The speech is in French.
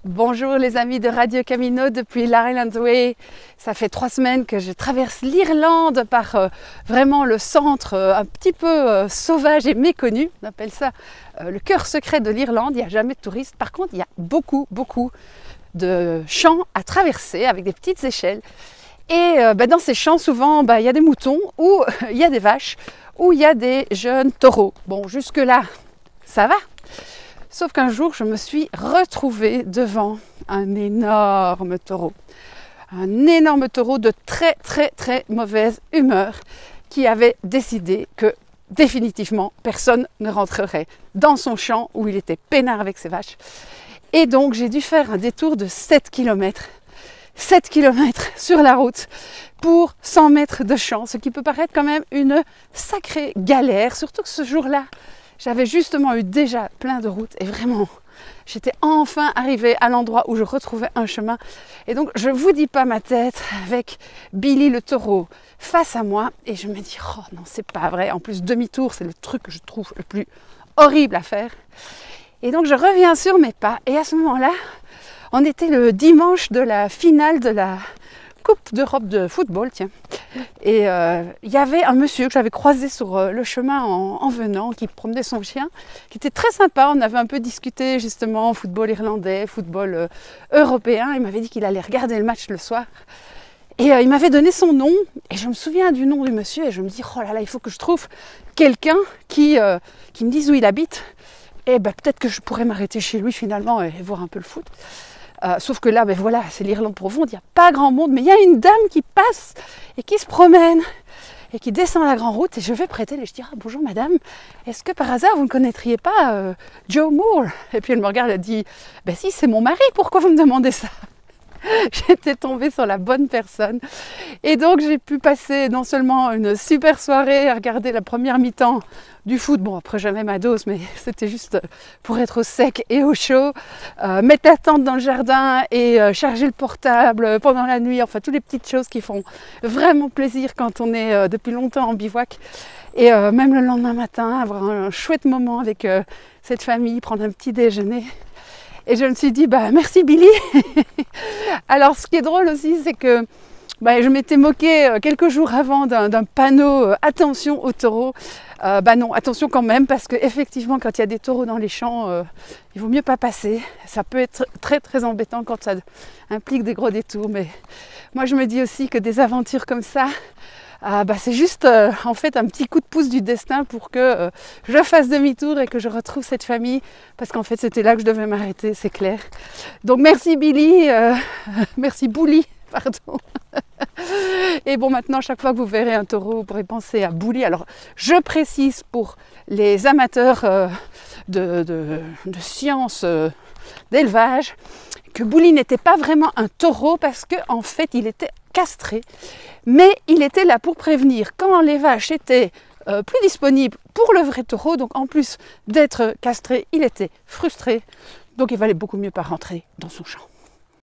Bonjour les amis de Radio Camino depuis l'Ireland Way. Ça fait 3 semaines que je traverse l'Irlande par vraiment le centre un petit peu sauvage et méconnu. On appelle ça le cœur secret de l'Irlande. Il n'y a jamais de touristes. Par contre, il y a beaucoup de champs à traverser avec des petites échelles. Et dans ces champs, souvent, il y a des moutons ou il y a des vaches ou il y a des jeunes taureaux. Bon, jusque-là, ça va. Sauf qu'un jour, je me suis retrouvée devant un énorme taureau. Un énorme taureau de très mauvaise humeur qui avait décidé que définitivement personne ne rentrerait dans son champ où il était peinard avec ses vaches. Et donc, j'ai dû faire un détour de 7 km. 7 km sur la route pour 100 mètres de champ, ce qui peut paraître quand même une sacrée galère, surtout que ce jour-là, j'avais justement eu déjà plein de routes et vraiment, j'étais enfin arrivée à l'endroit où je retrouvais un chemin. Et donc, je ne vous dis pas ma tête avec Billy le taureau face à moi. Et je me dis, oh non, c'est pas vrai. En plus, demi-tour, c'est le truc que je trouve le plus horrible à faire. Et donc, je reviens sur mes pas. Et à ce moment-là, on était le dimanche de la finale de la Coupe d'Europe de football, tiens. Et il y avait un monsieur que j'avais croisé sur le chemin en venant, qui promenait son chien, qui était très sympa. On avait un peu discuté justement football irlandais, football européen. Il m'avait dit qu'il allait regarder le match le soir. Et il m'avait donné son nom. Et je me souviens du nom du monsieur. Et je me dis, oh là là, il faut que je trouve quelqu'un qui me dise où il habite. Et peut-être que je pourrais m'arrêter chez lui finalement et voir un peu le foot. Sauf que là, voilà, c'est l'Irlande profonde, il n'y a pas grand monde, mais il y a une dame qui passe et qui se promène et qui descend la grande route et je vais prêter et je dis, bonjour madame, est-ce que par hasard vous ne connaîtriez pas Joe Moore? Et puis elle me regarde, elle dit, si c'est mon mari, pourquoi vous me demandez ça? J'étais tombée sur la bonne personne et donc j'ai pu passer non seulement une super soirée à regarder la première mi-temps du foot, bon après j'avais ma dose mais c'était juste pour être au sec et au chaud, mettre la tente dans le jardin et charger le portable pendant la nuit, enfin toutes les petites choses qui font vraiment plaisir quand on est depuis longtemps en bivouac et même le lendemain matin avoir un chouette moment avec cette famille, prendre un petit déjeuner. Et je me suis dit, merci Billy. Alors, ce qui est drôle aussi, c'est que je m'étais moquée quelques jours avant d'un panneau attention aux taureaux. Non, attention quand même, parce qu'effectivement, quand il y a des taureaux dans les champs, il vaut mieux pas passer. Ça peut être très embêtant quand ça implique des gros détours. Mais moi, je me dis aussi que des aventures comme ça, c'est juste en fait un petit coup de pouce du destin pour que je fasse demi-tour et que je retrouve cette famille parce qu'en fait c'était là que je devais m'arrêter, c'est clair. Donc merci Billy, merci Bouli, pardon. Et bon, maintenant chaque fois que vous verrez un taureau vous pourrez penser à Bouli. Alors je précise pour les amateurs de sciences d'élevage que Bouli n'était pas vraiment un taureau parce qu'en fait il était castré, mais il était là pour prévenir quand les vaches étaient plus disponibles pour le vrai taureau. Donc en plus d'être castré, il était frustré, donc il valait beaucoup mieux pas rentrer dans son champ.